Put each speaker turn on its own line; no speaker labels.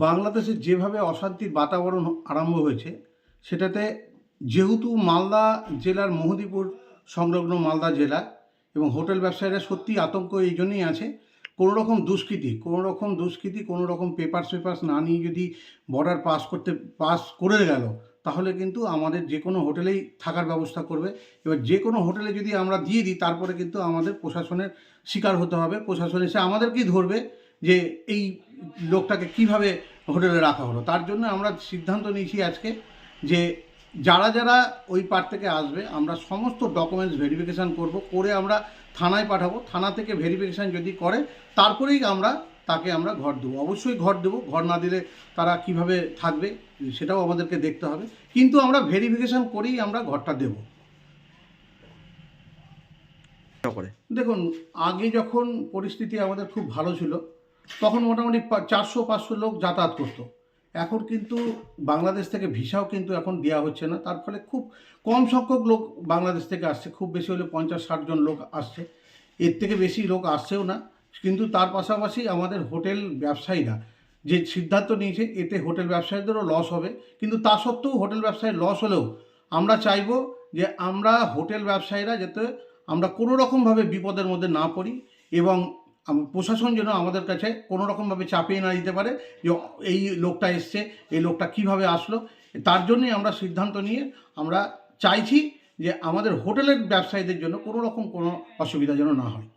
বাংলাদেশে যেভাবে অশান্তির বাতাবরণ আরম্ভ হয়েছে, সেটাতে যেহেতু মালদা জেলার মহদীপুর সংলগ্ন মালদা জেলা এবং হোটেল ব্যবসায়ীরা সত্যিই আতঙ্ক এই জন্যই আছে। কোনো রকম দুষ্কৃতি কোনো রকম পেপারস না নিয়ে যদি বর্ডার পাস করে গেল, তাহলে কিন্তু আমাদের যে কোনো হোটেলেই থাকার ব্যবস্থা করবে। এবার যে কোনো হোটেলে যদি আমরা দিয়ে দিই, তারপরে কিন্তু আমাদের প্রশাসনের শিকার হতে হবে। প্রশাসন এসে আমাদেরকেই ধরবে যে এই লোকটাকে কিভাবে হোটেলে রাখা হলো। তার জন্য আমরা সিদ্ধান্ত নিয়েছি আজকে যে যারা ওই পার থেকে আসবে, আমরা সমস্ত ডকুমেন্টস ভেরিফিকেশান করে আমরা থানায় পাঠাবো। থানা থেকে ভেরিফিকেশান যদি করে, তারপরেই তাকে আমরা ঘর দেবো। অবশ্যই ঘর দেবো, ঘর না দিলে তারা কিভাবে থাকবে সেটাও আমাদেরকে দেখতে হবে, কিন্তু আমরা ভেরিফিকেশান করেই আমরা ঘরটা দেব। দেখুন, আগে যখন পরিস্থিতি আমাদের খুব ভালো ছিল, তখন মোটামুটি 400-500 লোক যাতায়াত করতো। এখন কিন্তু বাংলাদেশ থেকে ভিসাও কিন্তু এখন দেওয়া হচ্ছে না, তার ফলে খুব কম সংখ্যক লোক বাংলাদেশ থেকে আসছে। খুব বেশি হলে 50-60 জন লোক আসছে, এর থেকে বেশি লোক আসছেও না। কিন্তু তার পাশাপাশি আমাদের হোটেল ব্যবসায়ীরা যে সিদ্ধান্ত নিয়েছে, এতে হোটেল ব্যবসায়ীদেরও লস হবে। কিন্তু তা সত্ত্বেও হোটেল ব্যবসায়ীর লস হলেও আমরা চাইবো যে আমরা হোটেল ব্যবসায়ীরা যাতে আমরা কোনো রকমভাবে বিপদের মধ্যে না পড়ি, এবং প্রশাসন যেন আমাদের কাছে কোনো রকমভাবে চাপিয়ে না দিতে পারে যে এই লোকটা এসছে, এই লোকটা কিভাবে আসলো। তার জন্যই আমরা সিদ্ধান্ত নিয়ে আমরা চাইছি যে আমাদের হোটেলের ব্যবসায়ীদের জন্য কোনো রকম কোনো অসুবিধা যেন না হয়।